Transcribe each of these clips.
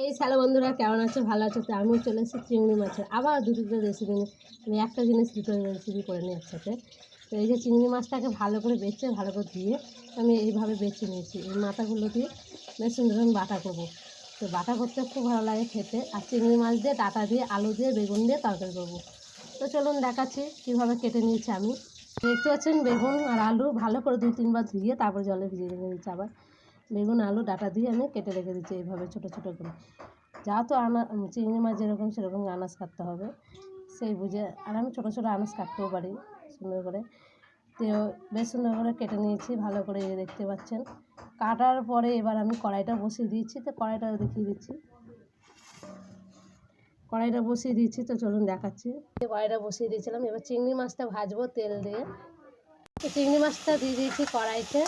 এই হ্যালো বন্ধুরা, কেমন আছো? ভালো আছো তো? আমিও চলে এসেছি চিংড়ি মাছের আবার দুটো রেসিপি নিয়ে। আমি একটা জিনিস দুটো রেসিপি করে নিই একসাথে। তো এই যে চিংড়ি মাছটাকে ভালো করে বেছে ভালো করে ধুয়ে আমি এইভাবে বেছে নিয়েছি। এই মাথাগুলো দিয়ে বেশ সুন্দর আমি বাটা করবো। তো বাটা করতে খুব ভালো লাগে খেতে। আর চিংড়ি মাছ দিয়ে ডাঁটা দিয়ে আলু দিয়ে বেগুন দিয়ে তরকারি করবো। তো চলুন দেখাচ্ছি কীভাবে কেটে নিয়েছি আমি। দেখতে পাচ্ছেন বেগুন আর আলু ভালো করে 2-3 বার ধুয়ে তারপর জলে ভিজিয়ে রেখে দিচ্ছি। আবার বেগুন আলু ডাঁটা দিয়ে আমি কেটে রেখে দিচ্ছি এইভাবে ছোটো ছোটো করে। যা তো চিংড়ি মাছ যেরকম সেরকম আনাজ কাটতে হবে সেই বুঝে। আর আমি ছোটো ছোটো আনাজ কাটতেও পারি সুন্দর করে। তো বেশ সুন্দর করে কেটে নিয়েছি ভালো করে, দেখতে পাচ্ছেন। কাটার পরে এবার আমি কড়াইটা বসিয়ে দিয়েছি। তো কড়াইটা দেখিয়ে দিচ্ছি। কড়াইটা বসিয়ে দিয়েছি, তো চলুন দেখাচ্ছি। কড়াইটা বসিয়ে দিয়েছিলাম, এবার চিংড়ি মাছটা ভাজবো তেল দিয়ে। তো চিংড়ি মাছটা দিয়ে দিয়েছি কড়াইতে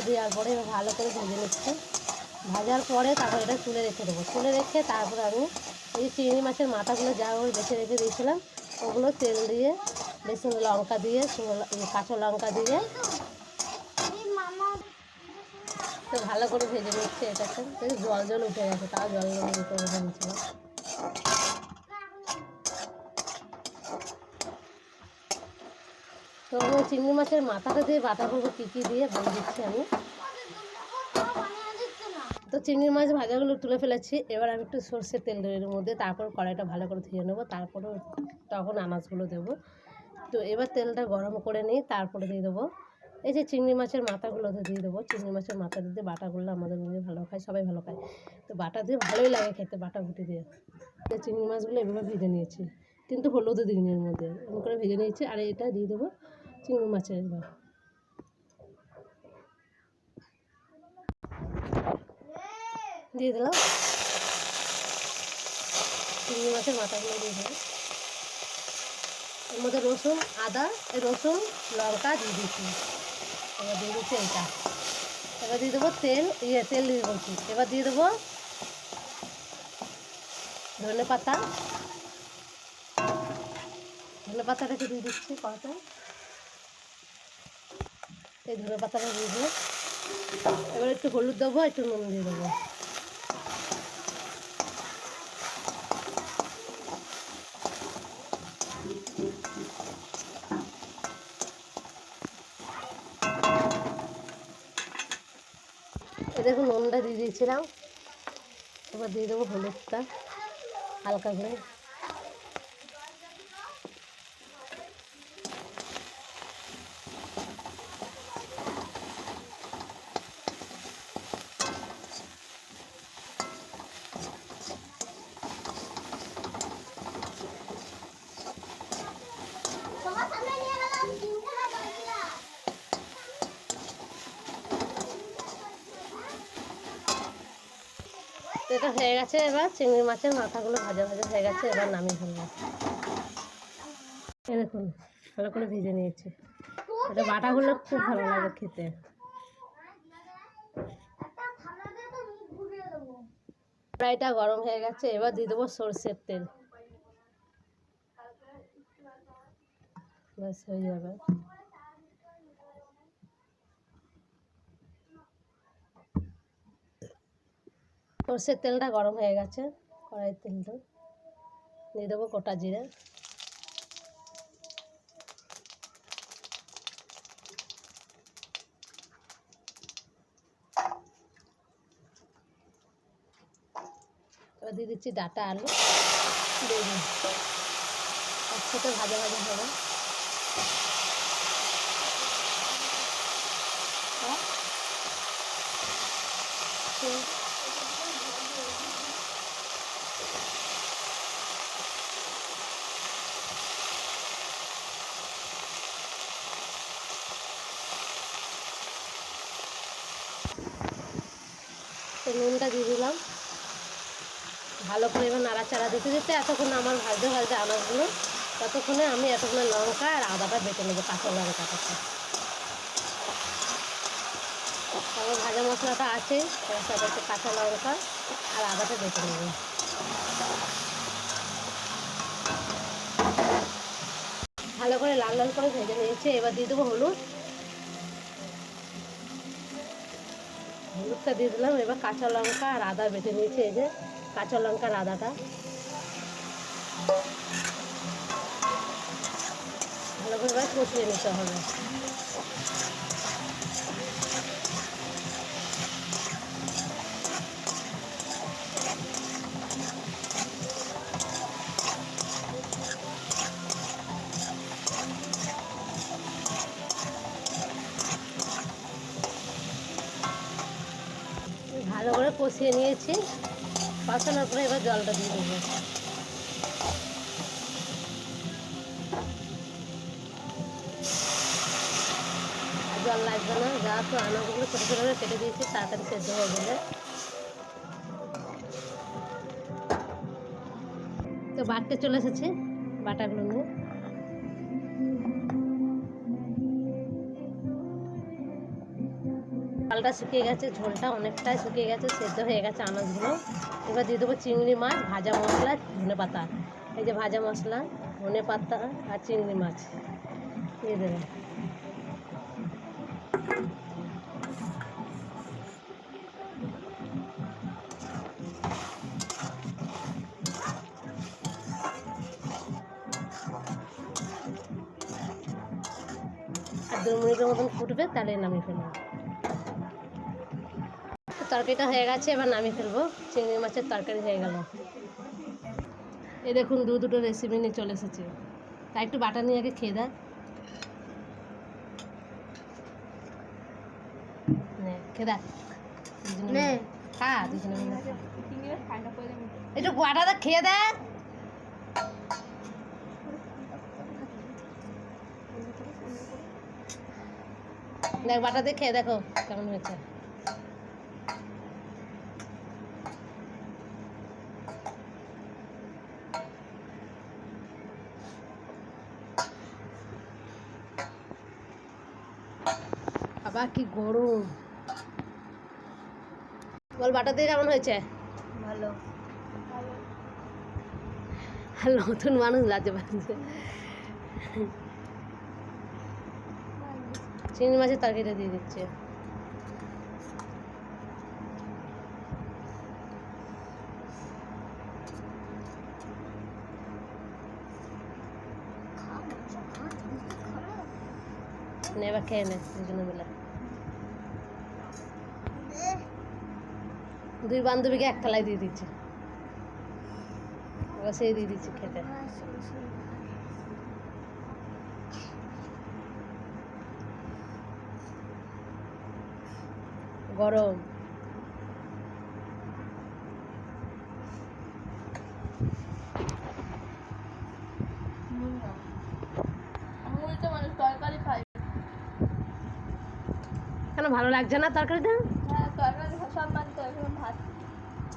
দেওয়ার পরে এবার ভালো করে ভেজে নিচ্ছি। ভাজার পরে তারপর এটা তুলে রেখে দেবো। তুলে রেখে তারপর আমি এই চিংড়ি মাছের মাথাগুলো যা বেছে রেখে দিয়েছিলাম ওগুলো তেল দিয়ে বেশি লঙ্কা দিয়ে কাঁচা লঙ্কা দিয়ে তো ভালো করে ভেজে নিচ্ছি। এটাকে জল জল উঠে গেছে, তাও জল উঠে নিয়েছিলাম। তো আমি চিংড়ি মাছের মাথাটা দিয়ে বাটা করবো কী কী দিয়ে বলে দিচ্ছি আমি। তো চিংড়ি মাছ ভাজাগুলো তুলে ফেলেছি। এবার আমি একটু সর্ষের তেল দেবো এর মধ্যে, তারপর কড়াইটা ভালো করে ধুয়ে নেবো, তারপরে তখন আনাজগুলো দেবো। তো এবার তেলটা গরম করে নিই, তারপরে দিয়ে দেবো এই যে চিংড়ি মাছের মাথাগুলো দিয়ে দেবো। চিংড়ি মাছের মাথা দিয়ে বাটাগুলো আমাদের মধ্যে ভালো খায়, সবাই ভালো খায়। তো বাটা দিয়ে ভালোই লাগে খেতে, বাটা ঘুটে দিয়ে। তো চিংড়ি মাছগুলো এভাবে ভেজে নিয়েছি, কিন্তু হলুদও দিইনি এর মধ্যে, এমন করে ভেজে নিয়েছি। আর এটা দিয়ে দেবো চিংড়ি মাছের এবার দিয়ে দিলাম। চিংড়ি মাছের মাথাগুলো দিয়ে দেবো। এর মধ্যে রসুন আদা রসুন লঙ্কা দিয়ে দিচ্ছি। এবার দিয়ে দিচ্ছি এইটা। এবার দিয়ে দেবো তেল দিয়ে বলছি। এবার দিয়ে দেবো ধনে পাতাটাকে দিয়ে দিচ্ছি কড়াতে। এই ধনে পাতাটা দিয়ে দেবো। এবার একটু হলুদ দেবো, একটু নুন দিয়ে দেবো। দেখুন নুনটা দিয়ে দিয়েছিলাম। এবার দিয়ে দেবো হলুদটা হালকা করে। এটা হয়ে গেছে। এবার চিংড়ি মাছের মাথাগুলো ভাজা ভাজা হয়ে গেছে, এবার নামিয়ে ফেলবো। এই দেখুন ভালো করে ভেজে নিয়েছি। এটা বাটাগুলো খুব ভালো লাগে খেতে। কড়াইটা গরম হয়ে গেছে, এবার দিয়ে দেবো সরষের তেল। ব্যাস হয়ে যাবে। সরষের তেলটা গরম হয়ে গেছে, কড়াইয়ের তেলটা দিয়ে দেবো গোটা জিরে। এবার দিয়ে দিচ্ছি ডাঁটা আলু, বেগুন একসাথে ভাজা ভাজা হবে। তো নুনটা দিয়ে দিলাম ভালো করে। এবার নাড়াচাড়া দিতে দিতে এতক্ষণ আমার ভাজতে ভাজতে আনাজগুলো, ততক্ষণে আমি এতক্ষণে লঙ্কা আর আদাটা বেটে নেবো, কাঁচা লঙ্কাটা। তারপর ভাজা মশলাটা আছে, তার সাথে একটু কাঁচা লঙ্কা আর আদাটা বেটে নেবো। ভালো করে লাল লাল করে ভেজে নিয়েছি। এবার দিয়ে দেবো হলুদ দুধটা দিয়ে দিলাম। এবার কাঁচা লঙ্কা আর আদা বেটে নিয়েছি, এই যে কাঁচা লঙ্কা আর আদাটা ভালো করে এবার কষিয়ে নিতে হবে। ভালো করে কষিয়ে নিয়েছি, কষানোর পরে এবার জলটা দিয়ে দেবো। জল লাগবে না, যা তো আনাজগুলো ছোটো ছোটো করে কেটে দিয়েছি তাড়াতাড়ি সেদ্ধ হয়ে গেলে। তো বাটতে চলে এসেছে, বাটাগুলো নিয়ে জলটা শুকিয়ে গেছে, ঝোলটা অনেকটাই শুকিয়ে গেছে, সেদ্ধ হয়ে গেছে আনাজগুলো। এবার দিয়ে দেবো চিংড়ি মাছ, ভাজা মশলা, ধনে পাতা। এই যে ভাজা মশলা, ধনে পাতা আর চিংড়ি মাছ দিয়ে দেবো। আর 2 মিনিটের মতন ফুটবে, তাহলে নামিয়ে ফেলবো। তরকারিটা হয়ে গেছে, এবার নামিয়ে ফেলবো। চিংড়ি মাছের তরকারি হয়ে গেল। এই দেখুন দুটো রেসিপি নিয়ে চলে এসেছে। তাই একটু বাটা নিয়ে আগে খেয়ে দেয়, খেয়ে দেখ খা, দুজনে মিলে একটু বাটাটা খেয়ে দেয়। দেখ বাটাতে খেয়ে দেখো কেমন হয়েছে। আবার কি গরম, বল বাটাতে কেমন হয়েছে? ভালো। আর নতুন মানুষ লাজে পাচ্ছে। চিংড়ি মাছের তরকারিটা দিয়ে দিচ্ছে। এবার খেয়ে নে দুজনে মিলে। 2 বান্ধবীকে এক থালায় দিয়ে দিচ্ছে, এবার সেই দিয়ে দিচ্ছে খেতে। গরম কেন ভালো লাগছে না তরকারিটা? হ্যাঁ, তরকারি সব মাছ তো এখন ভাত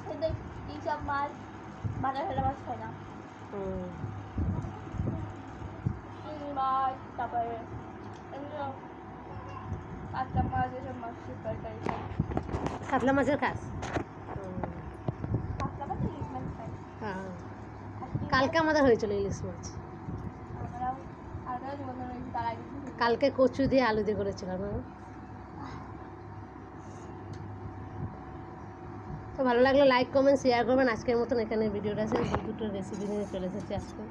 কিন্তু এই সব মাছ বাজার ফেলা মাছ খায় না। চিংড়ি মাছ, তারপরে এগুলো কাতলা মাছ, এসব মাছের তরকারি খাই। কাতলা মাছের খাস? কাতলা মাছ ইলিশ মাছ খাই। হ্যাঁ, কালকে আমাদের হয়েছিল ইলিশ মাছ। আমরাও জীবন তার আগে কালকে কচু দিয়ে আলু দিয়ে করেছিলাম। তো ভালো লাগলে লাইক কমেন্ট শেয়ার করবেন। আজকের মতন এখানে ভিডিওটা আছে, 2 রেসিপি নিয়ে চলে এসেছি আজকে।